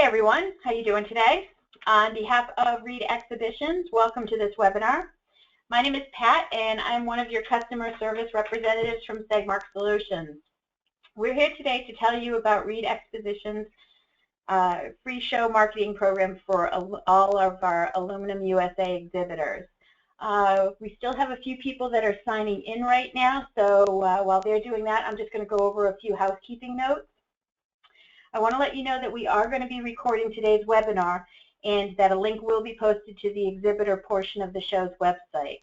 everyone, how you doing today? On behalf of Reed Exhibitions, welcome to this webinar. My name is Pat and I'm one of your customer service representatives from Segmark Solutions. We're here today to tell you about Reed Exhibitions' free show marketing program for all of our Aluminum USA exhibitors. We still have a few people that are signing in right now, so while they're doing that, I'm just going to go over a few housekeeping notes. I want to let you know that we are going to be recording today's webinar and that a link will be posted to the exhibitor portion of the show's website.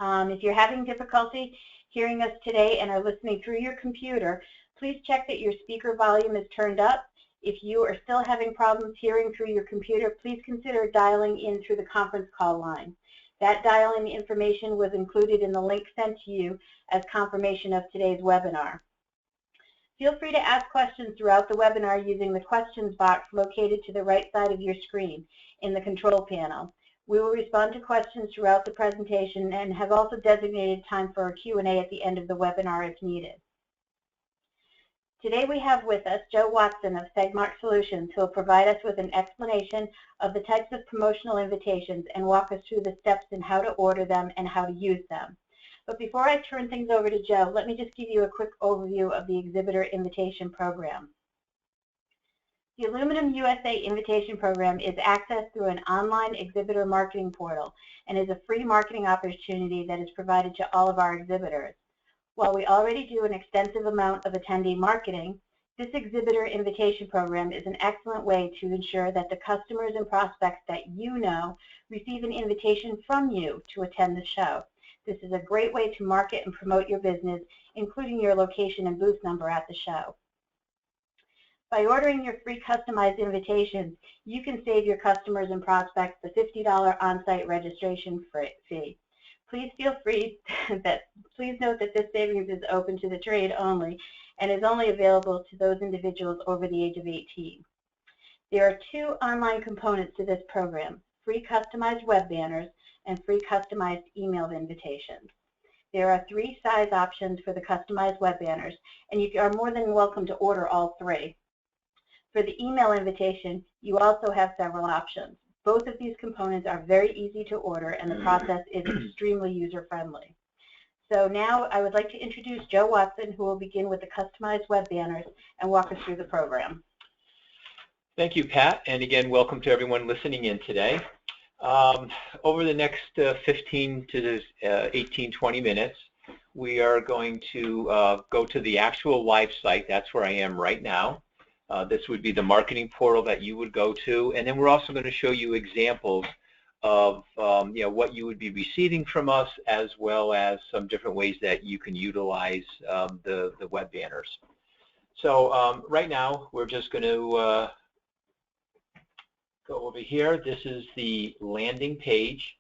If you're having difficulty hearing us today and are listening through your computer, please check that your speaker volume is turned up. If you are still having problems hearing through your computer, please consider dialing in through the conference call line. That dial-in information was included in the link sent to you as confirmation of today's webinar. Feel free to ask questions throughout the webinar using the questions box located to the right side of your screen in the control panel. We will respond to questions throughout the presentation and have also designated time for a Q&A at the end of the webinar if needed. Today we have with us Joe Watson of Segmark Solutions, who will provide us with an explanation of the types of promotional invitations and walk us through the steps in how to order them and how to use them. But before I turn things over to Joe, let me just give you a quick overview of the Exhibitor Invitation Program. The Aluminum USA Invitation Program is accessed through an online exhibitor marketing portal and is a free marketing opportunity that is provided to all of our exhibitors. While we already do an extensive amount of attendee marketing, this Exhibitor Invitation Program is an excellent way to ensure that the customers and prospects that you know receive an invitation from you to attend the show. This is a great way to market and promote your business, including your location and booth number at the show. By ordering your free customized invitations, you can save your customers and prospects the $50 on-site registration fee. Please note that this savings is open to the trade only and is only available to those individuals over the age of 18. There are two online components to this program: free customized web banners and free customized emailed invitations. There are three size options for the customized web banners, and you are more than welcome to order all three. For the email invitation, you also have several options. Both of these components are very easy to order, and the process is extremely user-friendly. So now I would like to introduce Joe Watson, who will begin with the customized web banners and walk us through the program. Thank you, Pat, and again, welcome to everyone listening in today. Over the next 15 to 18, 20 minutes, we are going to go to the actual live site. That's where I am right now. This would be the marketing portal that you would go to, and then we're also going to show you examples of what you would be receiving from us, as well as some different ways that you can utilize the web banners. So right now, we're just going to go over here. This is the landing page.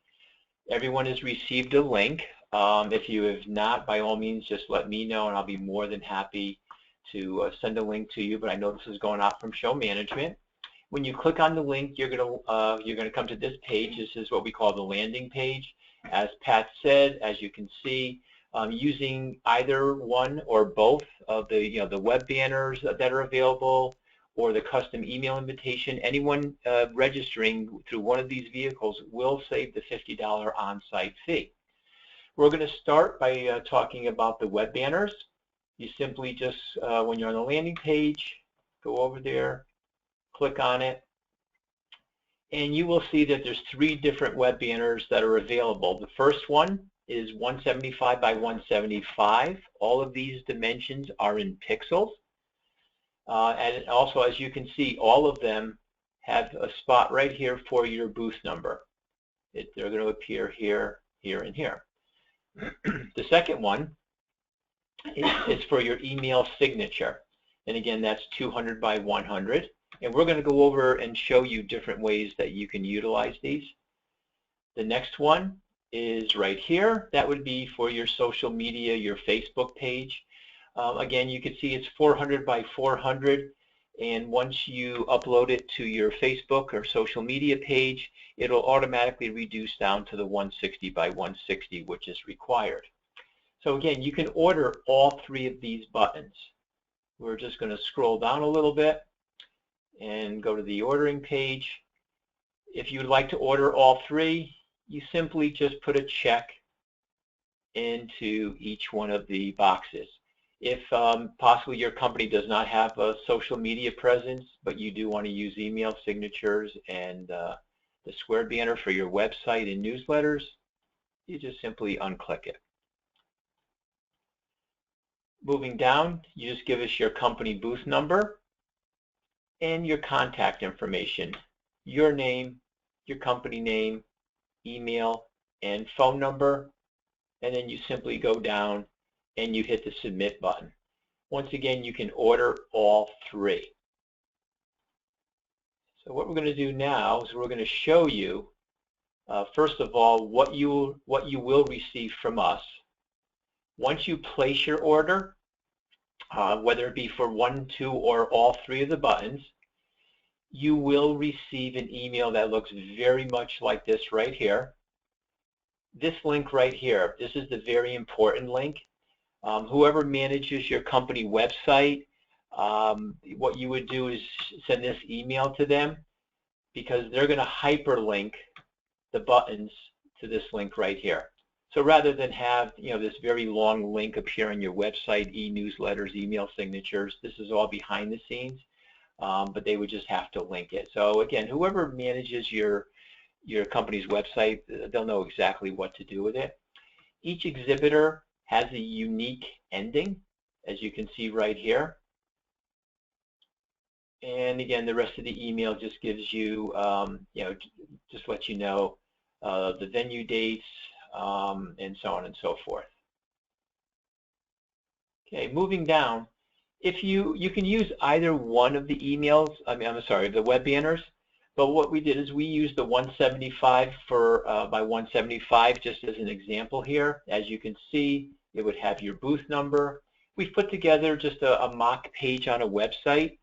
Everyone has received a link. If you have not, by all means, just let me know, and I'll be more than happy to send a link to you. But I know this is going out from show management. When you click on the link, you're gonna come to this page. This is what we call the landing page. As Pat said, as you can see, using either one or both of the web banners that are available, or the custom email invitation, anyone registering through one of these vehicles will save the $50 on-site fee. We're going to start by talking about the web banners. You simply just, when you're on the landing page, go over there, click on it, and you will see that there's three different web banners that are available. The first one is 175 by 175. All of these dimensions are in pixels. And also, as you can see, all of them have a spot right here for your booth number. They're going to appear here, here, and here. The second one is for your email signature. And again, that's 200 by 100. And we're going to go over and show you different ways that you can utilize these. The next one is right here. That would be for your social media, your Facebook page. Again, you can see it's 400 by 400, and once you upload it to your Facebook or social media page, it'll automatically reduce down to the 160 by 160, which is required. So again, you can order all three of these buttons. We're just going to scroll down a little bit, and go to the ordering page. If you'd like to order all three, you simply just put a check into each one of the boxes. If possibly your company does not have a social media presence, but you do want to use email signatures and the square banner for your website and newsletters, you just simply unclick it. Moving down, you just give us your company booth number and your contact information, your name, your company name, email, and phone number, and then you simply go down and you hit the submit button. Once again, you can order all three. So what we're going to do now is we're going to show you, first of all, what you will receive from us. Once you place your order, whether it be for one, two, or all three of the buttons, you will receive an email that looks very much like this right here. This link right here, this is the very important link. Whoever manages your company website, what you would do is send this email to them, because they're going to hyperlink the buttons to this link right here. So rather than have this very long link appear on your website, e-newsletters, email signatures, this is all behind the scenes, but they would just have to link it. So again, whoever manages your company's website, they'll know exactly what to do with it. Each exhibitor has a unique ending, as you can see right here. And again, the rest of the email just gives you, just let you know the venue dates, and so on and so forth. Okay, moving down, if you can use either one of the emails, the web banners, but what we did is we used the 175 by 175 just as an example here. As you can see, it would have your booth number. We've put together just a mock page on a website,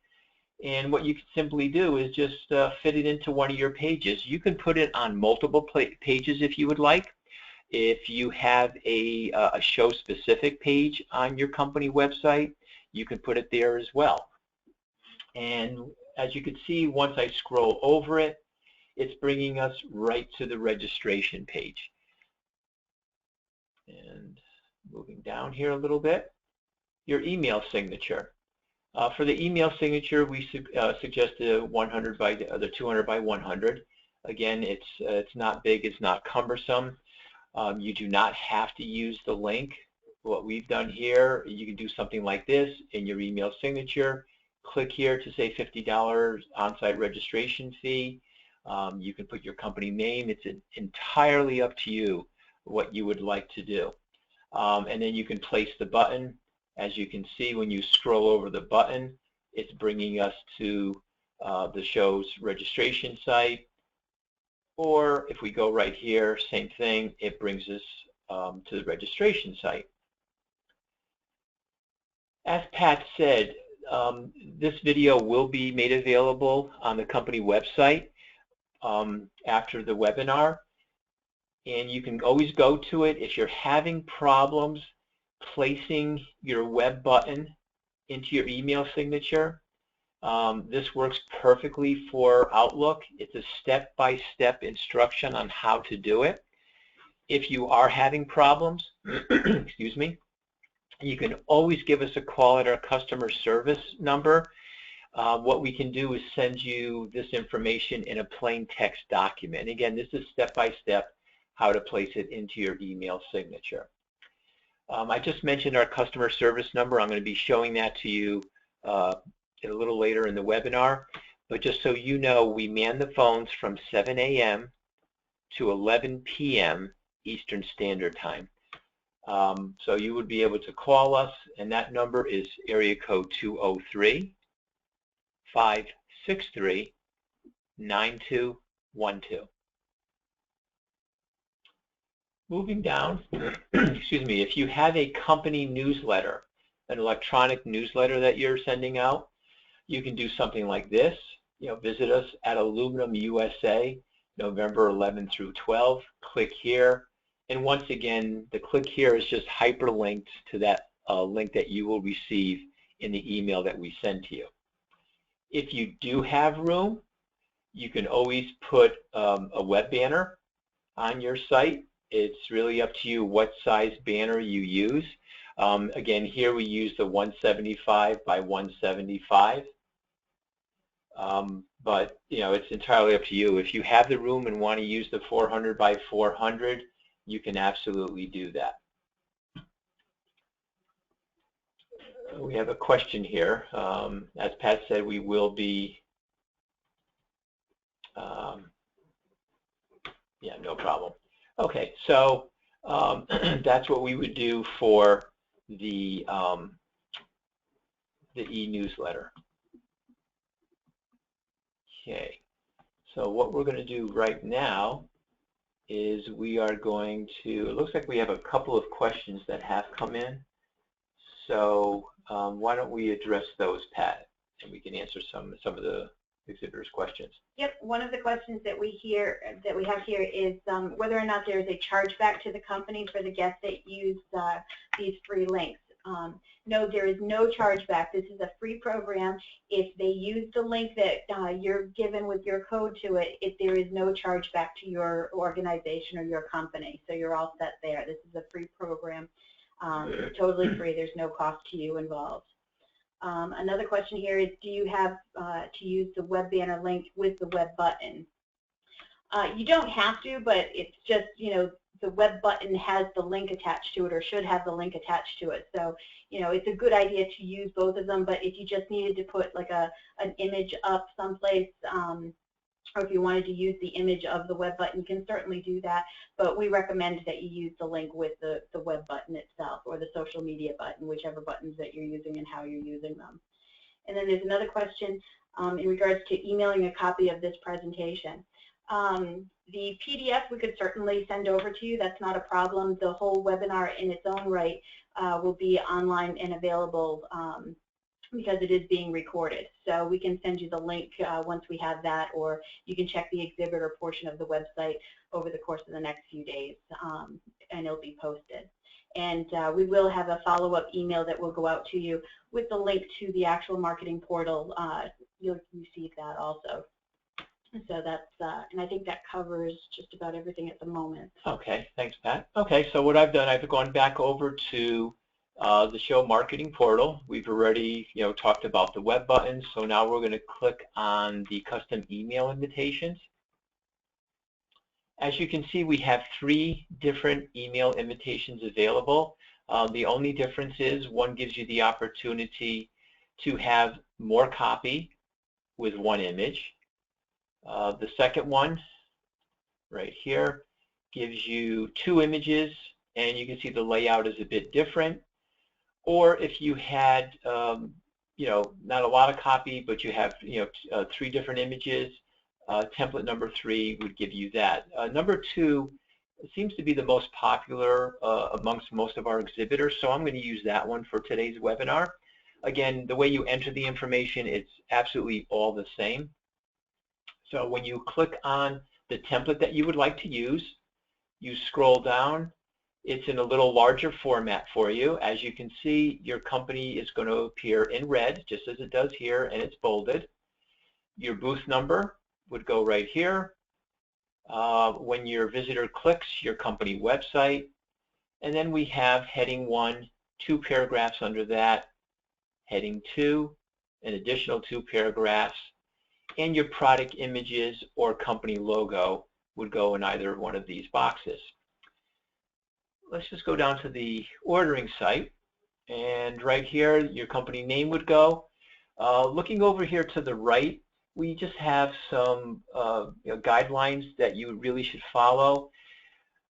and what you can simply do is just fit it into one of your pages. You can put it on multiple pages if you would like. If you have a show-specific page on your company website, you can put it there as well. And as you can see, once I scroll over it, it's bringing us right to the registration page. And moving down here a little bit, your email signature. For the email signature, we suggest the 100 by the 200 by 100. Again, it's not big, it's not cumbersome. You do not have to use the link. What we've done here, you can do something like this in your email signature. Click here to say $50 on-site registration fee. You can put your company name. It's entirely up to you what you would like to do. And then you can place the button. As you can see, when you scroll over the button, it's bringing us to the show's registration site. Or if we go right here, same thing, it brings us to the registration site. As Pat said, this video will be made available on the company website after the webinar, and you can always go to it. If you're having problems placing your web button into your email signature, this works perfectly for Outlook. It's a step-by-step instruction on how to do it. If you are having problems, excuse me, you can always give us a call at our customer service number. What we can do is send you this information in a plain text document. Again, this is step-by-step how to place it into your email signature. I just mentioned our customer service number. I'm going to be showing that to you a little later in the webinar. But just so you know, we man the phones from 7 a.m. to 11 p.m. Eastern Standard Time. So you would be able to call us, and that number is area code 203-563-9212. Moving down, excuse me, if you have a company newsletter, an electronic newsletter that you're sending out, you can do something like this. Visit us at Aluminum USA, November 11 through 12. Click here. And once again, the click here is just hyperlinked to that link that you will receive in the email that we send to you. If you do have room, you can always put a web banner on your site. It's really up to you what size banner you use. Again, here we use the 175 by 175. But it's entirely up to you. If you have the room and want to use the 400 by 400, you can absolutely do that. We have a question here. As Pat said, we will be, yeah, no problem. Okay, so that's what we would do for the e-newsletter. Okay, so what we're going to do right now is we are going to, it looks like we have a couple of questions that have come in. So why don't we address those, Pat, and we can answer some of the exhibitors' questions. Yep, one of the questions that we have here is whether or not there is a chargeback to the company for the guests that use these free links. No, there is no chargeback. This is a free program. If they use the link that you're given with your code to it, there is no chargeback to your organization or your company. So you're all set there. This is a free program, totally free. There's no cost to you involved. Another question here is, do you have to use the web banner link with the web button? You don't have to, but it's just, the web button has the link attached to it, or should have the link attached to it. So, it's a good idea to use both of them, but if you just needed to put like an image up someplace, or if you wanted to use the image of the web button, you can certainly do that, but we recommend that you use the link with the web button itself, or the social media button, whichever buttons that you're using and how you're using them. And then there's another question in regards to emailing a copy of this presentation. The PDF we could certainly send over to you. That's not a problem. The whole webinar in its own right will be online and available because it is being recorded. So we can send you the link once we have that, or you can check the exhibitor portion of the website over the course of the next few days, and it'll be posted. And we will have a follow-up email that will go out to you with the link to the actual marketing portal. You'll receive that also. So that's, and I think that covers just about everything at the moment. Okay, thanks, Pat. Okay, so what I've done, I've gone back over to the show marketing portal. We've already, talked about the web buttons. So now we're going to click on the custom email invitations. As you can see, we have 3 different email invitations available. The only difference is one gives you the opportunity to have more copy with 1 image. The second one, right here, gives you 2 images, and you can see the layout is a bit different. Or if you had, not a lot of copy, but you have, 3 different images, template number 3 would give you that. Number 2 seems to be the most popular amongst most of our exhibitors, so I'm going to use that one for today's webinar. Again, the way you enter the information, it's absolutely all the same. So when you click on the template that you would like to use, you scroll down. It's in a little larger format for you. As you can see, your company is going to appear in red, just as it does here, and it's bolded. Your booth number would go right here. When your visitor clicks, your company website. And then we have heading 1, 2 paragraphs under that, heading 2, an additional 2 paragraphs, and your product images or company logo would go in either one of these boxes. Let's just go down to the ordering site, and right here your company name would go. Looking over here to the right, we just have some guidelines that you really should follow.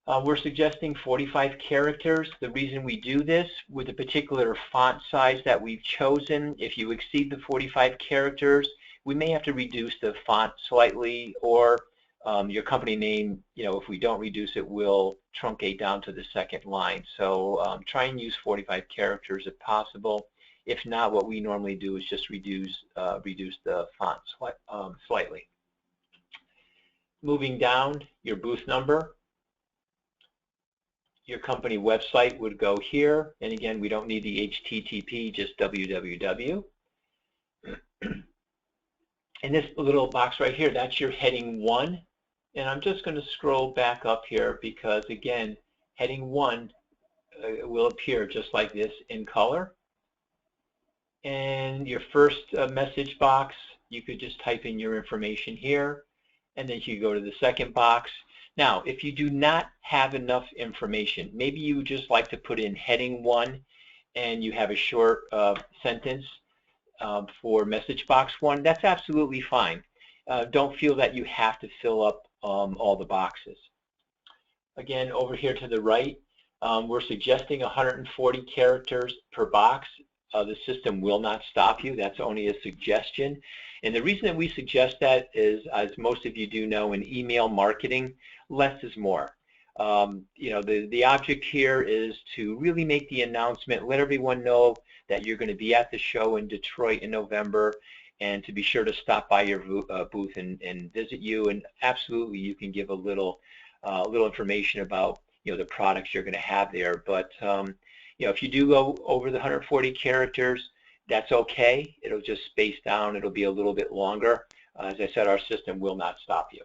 We're suggesting 45 characters. The reason we do this, with the particular font size that we've chosen, if you exceed the 45 characters, we may have to reduce the font slightly, or your company name, if we don't reduce it, will truncate down to the second line. So try and use 45 characters if possible. If not, what we normally do is just reduce the font slightly. Moving down, your booth number. Your company website would go here. And again, we don't need the HTTP, just www. And this little box right here, that's your heading 1. And I'm just going to scroll back up here because, again, heading 1 will appear just like this in color. And your first message box, you could just type in your information here, and then you go to the second box. Now, if you do not have enough information, maybe you would just like to put in heading 1 and you have a short sentence for message box 1, that's absolutely fine. Don't feel that you have to fill up all the boxes. Again, over here to the right, we're suggesting 140 characters per box. The system will not stop you. That's only a suggestion. And the reason that we suggest that is, as most of you do know, in email marketing, less is more. You know, the object here is to really make the announcement, let everyone know that you're going to be at the show in Detroit in November, and to be sure to stop by your booth and visit you. And absolutely, you can give a little information about, you know, the products you're going to have there. But you know, if you do go over the 140 characters, that's okay. It'll just space down. It'll be a little bit longer. As I said, our system will not stop you.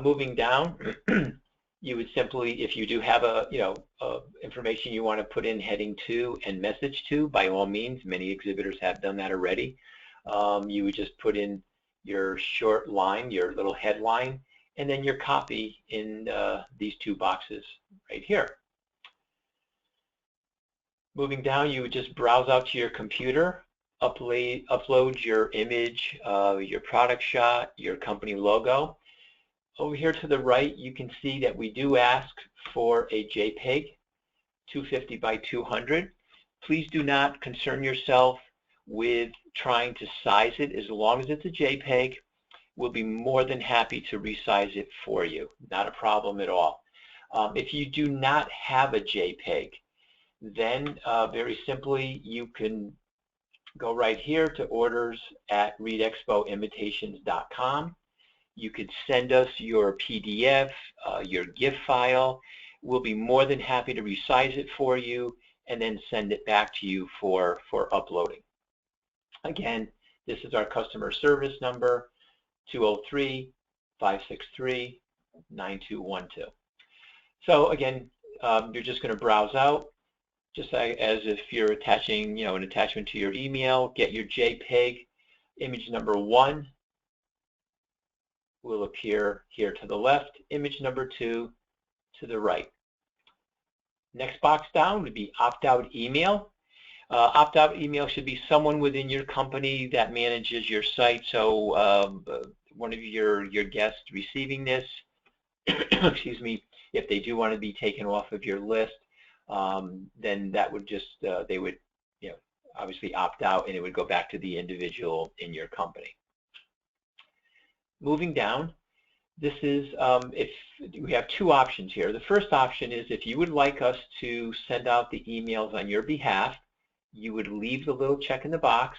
Moving down, you would simply, if you do have information you want to put in heading 2 and message 2, by all means, many exhibitors have done that already. You would just put in your short line, your little headline, and then your copy in these 2 boxes right here. Moving down, you would just browse out to your computer, upload your image, your product shot, your company logo. Over here to the right, you can see that we do ask for a JPEG, 250 by 200. Please do not concern yourself with trying to size it. As long as it's a JPEG, we'll be more than happy to resize it for you. Not a problem at all. If you do not have a JPEG, then very simply you can go right here to orders@readexpoinvitations.com. You could send us your PDF, your GIF file. We'll be more than happy to resize it for you and then send it back to you for uploading. Again, this is our customer service number, 203-563-9212. So again, you're just going to browse out, just as if you're attaching, you know, an attachment to your email. Get your JPEG. Image number 1 will appear here to the left. Image number 2 to the right. Next box down would be opt-out email. Opt-out email should be someone within your company that manages your site. So one of your guests receiving this, excuse me, if they do want to be taken off of your list, then that would just, they would, you know, obviously opt out, and it would go back to the individual in your company. Moving down, this is, if we have 2 options here. The first option is if you would like us to send out the emails on your behalf, you would leave the little check in the box,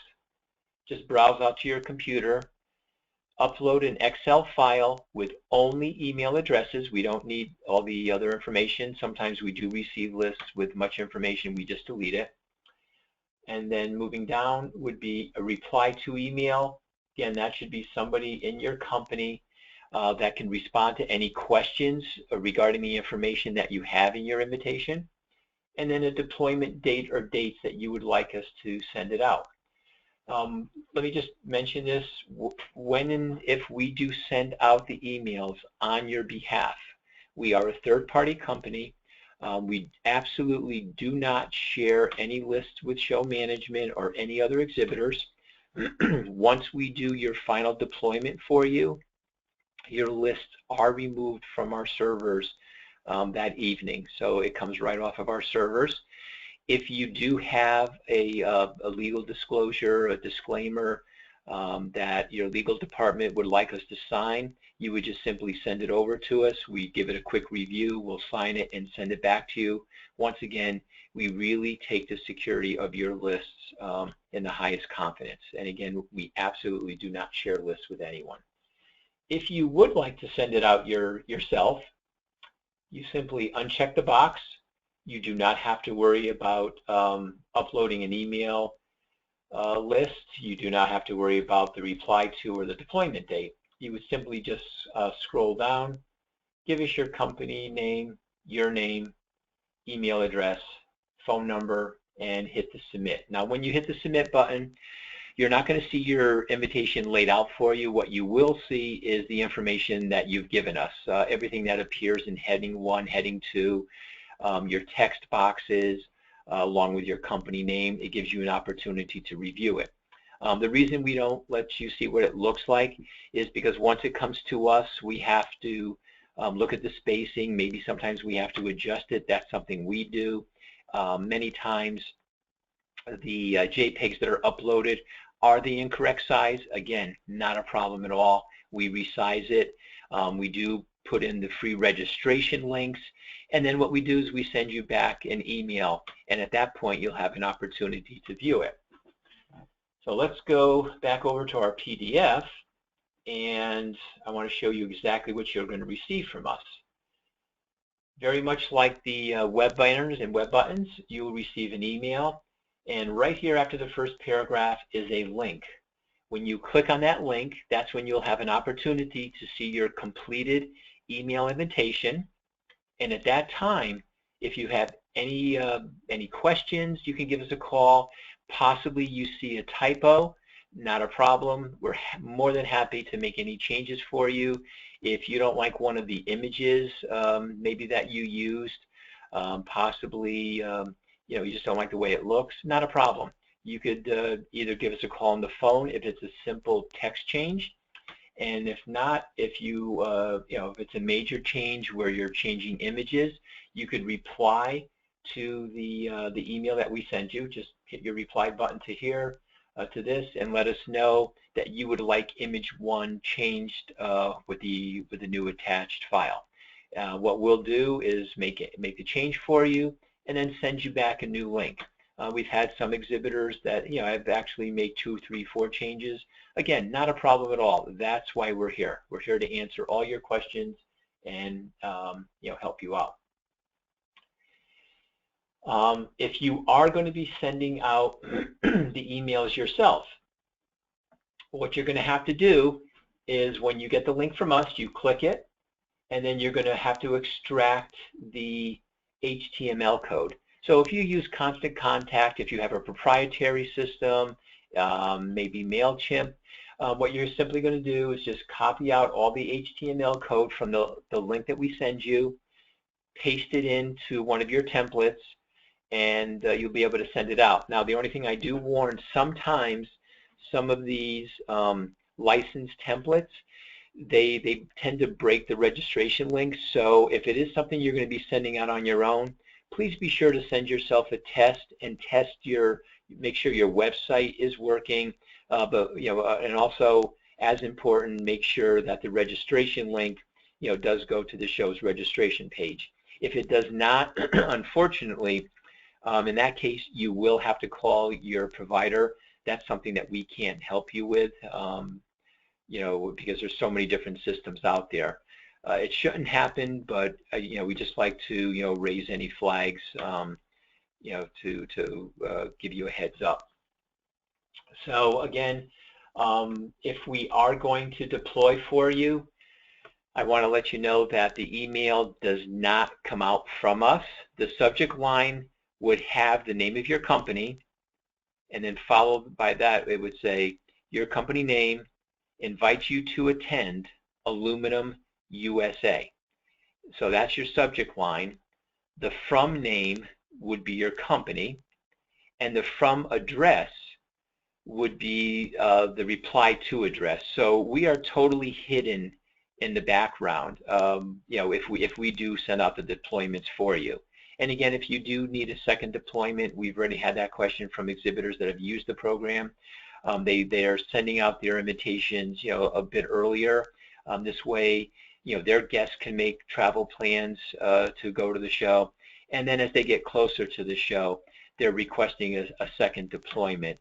just browse out to your computer, upload an Excel file with only email addresses. We don't need all the other information. Sometimes we do receive lists with much information. We just delete it. And then moving down would be a reply to email. Again, that should be somebody in your company that can respond to any questions regarding the information that you have in your invitation. And then a deployment date or dates that you would like us to send it out. Let me just mention this. When and if we do send out the emails on your behalf, we are a third-party company. We absolutely do not share any lists with show management or any other exhibitors. Once we do your final deployment for you, your lists are removed from our servers that evening. So it comes right off of our servers. If you do have a legal disclosure, a disclaimer that your legal department would like us to sign, you would just simply send it over to us. We give it a quick review, we'll sign it and send it back to you. Once again, we really take the security of your lists in the highest confidence. And again, we absolutely do not share lists with anyone. If you would like to send it out yourself, you simply uncheck the box. You do not have to worry about uploading an email list, you do not have to worry about the reply to or the deployment date. You would simply just scroll down, give us your company name, your name, email address, phone number, and hit the submit. Now when you hit the submit button, you're not going to see your invitation laid out for you. What you will see is the information that you've given us, everything that appears in heading 1, heading 2, your text boxes, along with your company name. It gives you an opportunity to review it. The reason we don't let you see what it looks like is because once it comes to us, we have to look at the spacing. Maybe sometimes we have to adjust it. That's something we do. Many times the JPEGs that are uploaded are the incorrect size. Again, not a problem at all. We resize it. We do put in the free registration links, and then what we do is we send you back an email, and at that point you'll have an opportunity to view it. So let's go back over to our PDF, and I want to show you exactly what you're going to receive from us. Very much like the web banners and web buttons, you will receive an email, and right here after the first paragraph is a link. When you click on that link, that's when you'll have an opportunity to see your completed email invitation. And at that time, if you have any questions, you can give us a call. Possibly you see a typo, not a problem. We're more than happy to make any changes for you. If you don't like one of the images maybe that you used, possibly you just don't like the way it looks, not a problem. You could either give us a call on the phone if it's a simple text change, and if not, if you if it's a major change where you're changing images, you could reply to the email that we send you. Just hit your reply button to here to this, and let us know that you would like image 1 changed with the new attached file. What we'll do is make the change for you, and then send you back a new link. We've had some exhibitors that have actually made 2, 3, 4 changes. Again, not a problem at all. That's why we're here. We're here to answer all your questions and help you out. If you are going to be sending out the emails yourself, what you're going to have to do is when you get the link from us, you click it, and then you're going to have to extract the HTML code. So if you use Constant Contact, if you have a proprietary system, maybe MailChimp, what you're simply going to do is just copy out all the HTML code from the link that we send you, paste it into one of your templates, and you'll be able to send it out. Now, the only thing I do warn, sometimes some of these licensed templates, they tend to break the registration link. So if it is something you're going to be sending out on your own, please be sure to send yourself a test and make sure your website is working. And also, as important, make sure that the registration link does go to the show's registration page. If it does not, unfortunately, in that case, you will have to call your provider. That's something that we can't help you with, because there's so many different systems out there. It shouldn't happen, but we just like to raise any flags, to give you a heads up. So again, if we are going to deploy for you, I want to let you know that the email does not come out from us. The subject line would have the name of your company, and then followed by that it would say your company name invites you to attend Aluminum USA. So that's your subject line. The from name would be your company, and the from address would be the reply to address. So we are totally hidden in the background, if we do send out the deployments for you. And again, if you do need a second deployment, we've already had that question from exhibitors that have used the program. They are sending out their invitations, a bit earlier. This way, their guests can make travel plans to go to the show, and then as they get closer to the show, they're requesting a second deployment,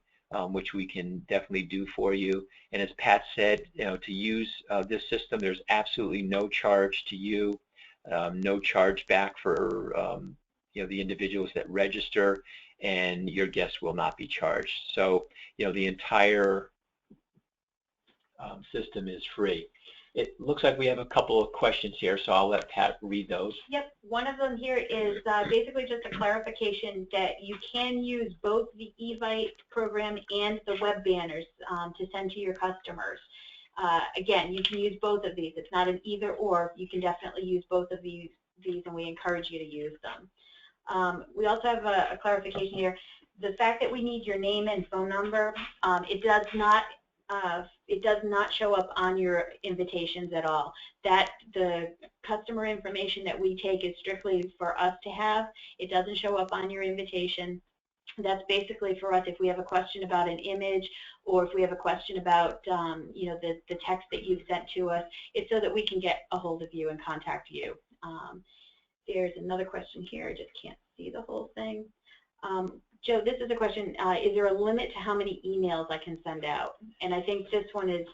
which we can definitely do for you. And as Pat said, to use this system, there's absolutely no charge to you, no charge back for the individuals that register, and your guests will not be charged. So the entire system is free. It looks like we have a couple of questions here, so I'll let Pat read those. Yep, one of them here is basically just a clarification that you can use both the Evite program and the web banners to send to your customers. Again, you can use both of these. It's not an either or. You can definitely use both of these and we encourage you to use them. We also have a clarification here. The fact that we need your name and phone number, it does not show up on your invitations at all. That the customer information that we take is strictly for us to have. It doesn't show up on your invitation. That's basically for us if we have a question about an image or if we have a question about the text that you've sent to us. It's so that we can get a hold of you and contact you. There's another question here. I just can't see the whole thing. Joe, this is a question. Is there a limit to how many emails I can send out? And I think this one is,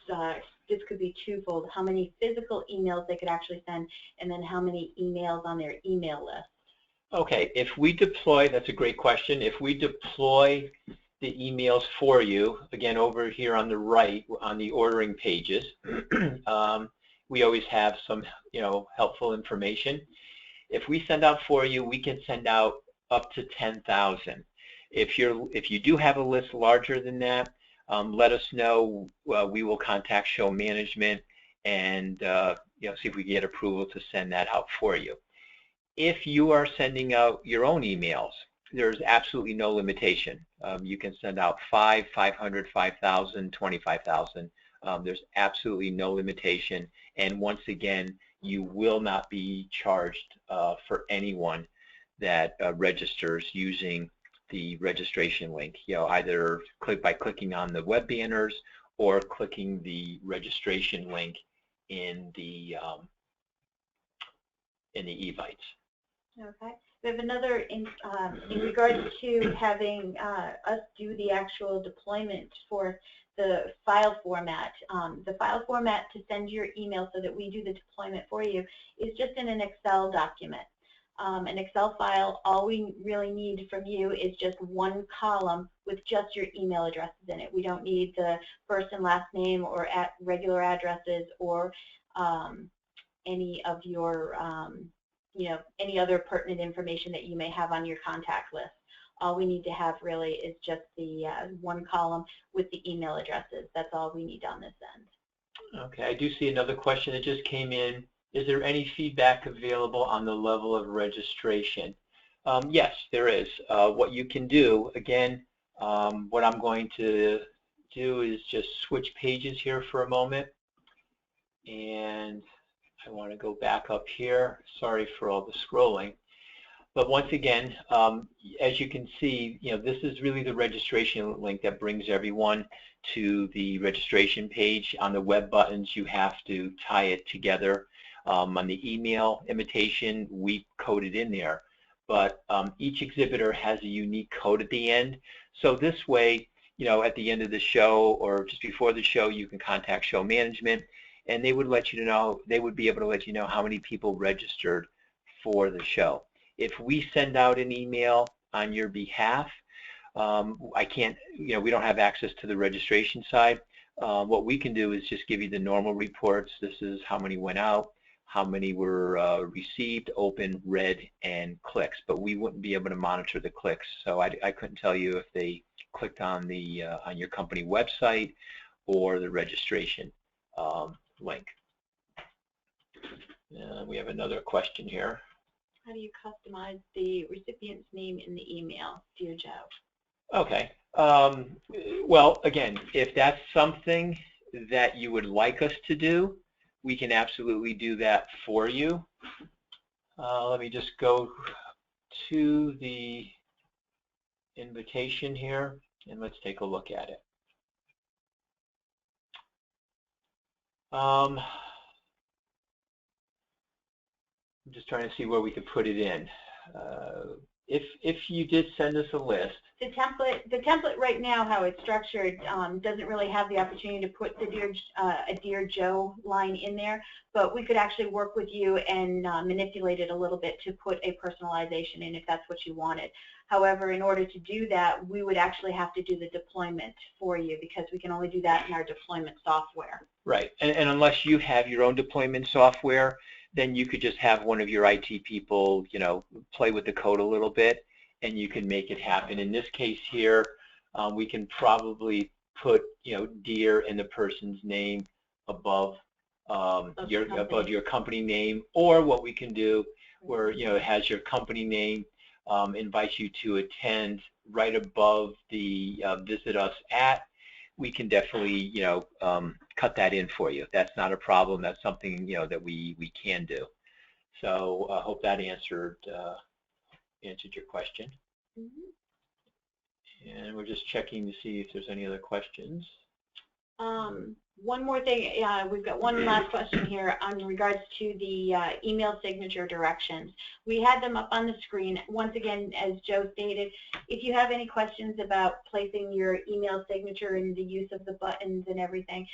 this could be twofold. How many physical emails they could actually send, and then how many emails on their email list? Okay, if we deploy, that's a great question. If we deploy the emails for you, again, over here on the right, on the ordering pages, we always have some, helpful information. If we send out for you, we can send out up to 10,000. If you do have a list larger than that, let us know. We will contact show management and see if we can get approval to send that out for you. If you are sending out your own emails, there's absolutely no limitation. You can send out 500, 5,000, 25,000. There's absolutely no limitation. And once again, you will not be charged for anyone that registers using the registration link. Either by clicking on the web banners or clicking the registration link in the Evites. Okay. We have another in regards to having us do the actual deployment for the file format. The file format to send your email so that we do the deployment for you is just in an Excel document. An Excel file, all we really need from you is just one column with just your email addresses in it. We don't need the first and last name or regular addresses or any of your any other pertinent information that you may have on your contact list. All we need to have really is just the one column with the email addresses. That's all we need on this end. Okay, I do see another question that just came in. Is there any feedback available on the level of registration? Yes, there is. What you can do, again, what I'm going to do is just switch pages here for a moment. And I want to go back up here. Sorry for all the scrolling. But once again, as you can see, this is really the registration link that brings everyone to the registration page. On the web buttons, you have to tie it together. On the email invitation, we code it in there. But each exhibitor has a unique code at the end. So this way, at the end of the show or just before the show, you can contact show management, and they would let you know. They would be able to let you know how many people registered for the show. If we send out an email on your behalf, I can't. We don't have access to the registration side. What we can do is just give you the normal reports. This is how many went out, how many were received, opened, read, and clicks. But we wouldn't be able to monitor the clicks, so I couldn't tell you if they clicked on the on your company website or the registration link. We have another question here. How do you customize the recipient's name in the email, dear Joe? Okay. Well, again, if that's something that you would like us to do, we can absolutely do that for you. Let me just go to the invitation here, and let's take a look at it. I'm just trying to see where we could put it in. if you did send us a list. The template right now, how it's structured, doesn't really have the opportunity to put the a Dear Joe line in there, but we could actually work with you and manipulate it a little bit to put a personalization in if that's what you wanted. However, in order to do that, we would actually have to do the deployment for you because we can only do that in our deployment software. Right, and unless you have your own deployment software, then you could just have one of your IT people, you know, play with the code a little bit, and you can make it happen. In this case here, we can probably put, you know, Dear in the person's name above your company name, or what we can do, where, you know, it has your company name, invites you to attend right above the visit us at. We can definitely, you know, cut that in for you. That's not a problem. That's something, you know, that we can do. So I hope that answered your question. Mm-hmm. And we're just checking to see if there's any other questions. One more thing, we've got one last question here in regards to the email signature directions. We had them up on the screen. Once again, as Joe stated, if you have any questions about placing your email signature and the use of the buttons and everything,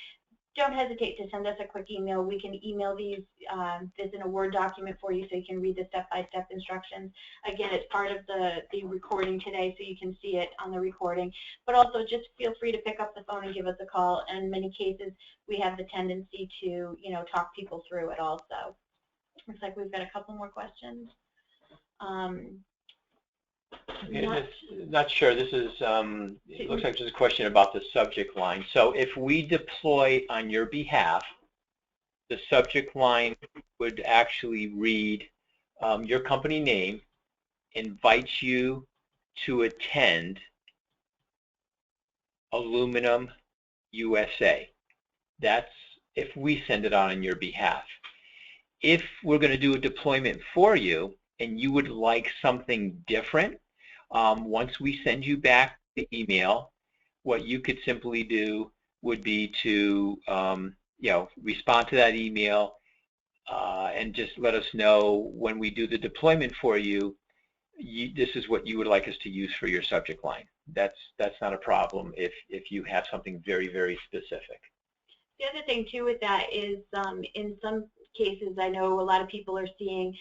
don't hesitate to send us a quick email. We can email these this in a Word document for you so you can read the step-by-step instructions. Again, it's part of the recording today, so you can see it on the recording. But also just feel free to pick up the phone and give us a call. In many cases, we have the tendency to, you know, talk people through it also. Looks like we've got a couple more questions. Not sure. This is, it looks like there's a question about the subject line. So if we deploy on your behalf, the subject line would actually read your company name, invites you to attend Aluminum USA. That's if we send it on your behalf. If we're going to do a deployment for you and you would like something different, once we send you back the email, what you could simply do would be to you know, respond to that email and just let us know when we do the deployment for you, this is what you would like us to use for your subject line. That's not a problem if you have something very, very specific. The other thing too with that is in some cases I know a lot of people are seeing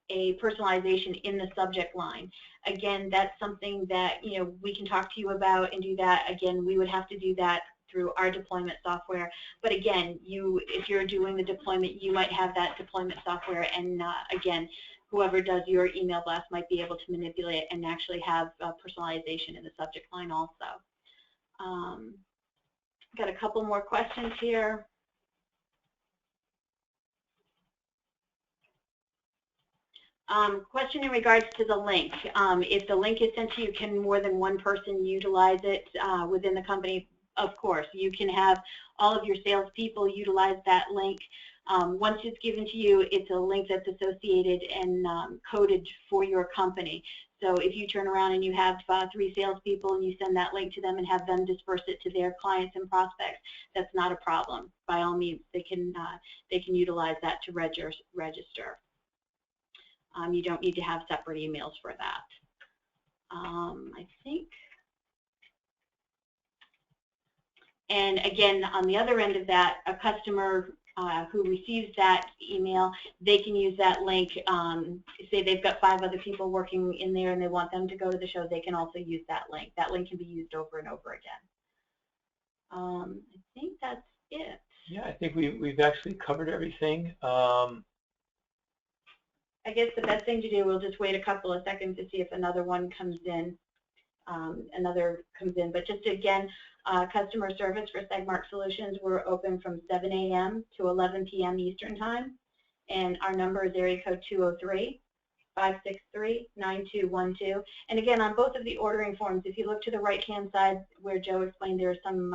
a personalization in the subject line. Again, that's something that, you know, we can talk to you about and do that. Again, we would have to do that through our deployment software. But again, if you're doing the deployment, you might have that deployment software, and again, whoever does your email blast might be able to manipulate and actually have personalization in the subject line also. Got a couple more questions here. Question in regards to the link. If the link is sent to you, can more than one person utilize it within the company? Of course. You can have all of your salespeople utilize that link. Once it's given to you, it's a link that's associated and coded for your company. So if you turn around and you have 3 salespeople and you send that link to them and have them disperse it to their clients and prospects, that's not a problem. By all means, they can utilize that to register. You don't need to have separate emails for that. I think. And again, on the other end of that, a customer who receives that email, they can use that link. Say they've got 5 other people working in there and they want them to go to the show, they can also use that link. That link can be used over and over again. I think that's it. Yeah, I think we've actually covered everything. I guess the best thing to do, we'll just wait a couple of seconds to see if another one comes in. But just again, customer service for Segmark Solutions, we're open from 7 a.m. to 11 p.m. Eastern Time, and our number is area code 203-563-9212. And again, on both of the ordering forms, if you look to the right-hand side where Joe explained there are some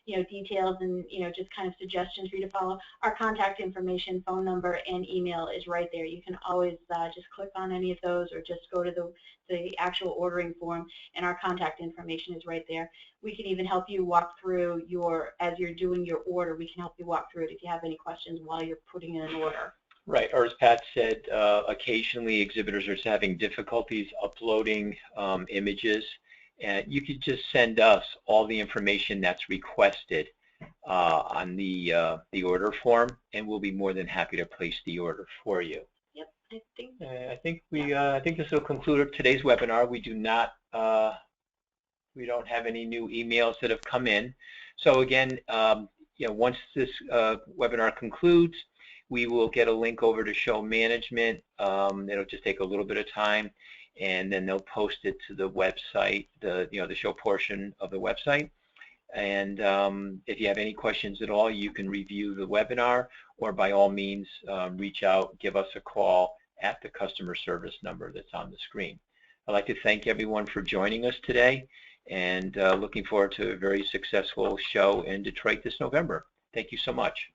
details and just kind of suggestions for you to follow, our contact information, phone number, and email is right there. You can always just click on any of those or just go to the actual ordering form, and our contact information is right there. We can even help you walk through as you're doing your order, we can help you walk through it if you have any questions while you're putting in an order. Right, or as Pat said, occasionally exhibitors are having difficulties uploading images, and you could just send us all the information that's requested on the order form, and we'll be more than happy to place the order for you. Yep, I think this will conclude today's webinar. We don't have any new emails that have come in. So again, once this webinar concludes, we will get a link over to show management. It'll just take a little bit of time, and then they'll post it to the website, the show portion of the website. And if you have any questions at all, you can review the webinar, or by all means, reach out, give us a call at the customer service number that's on the screen. I'd like to thank everyone for joining us today, and looking forward to a very successful show in Detroit this November. Thank you so much.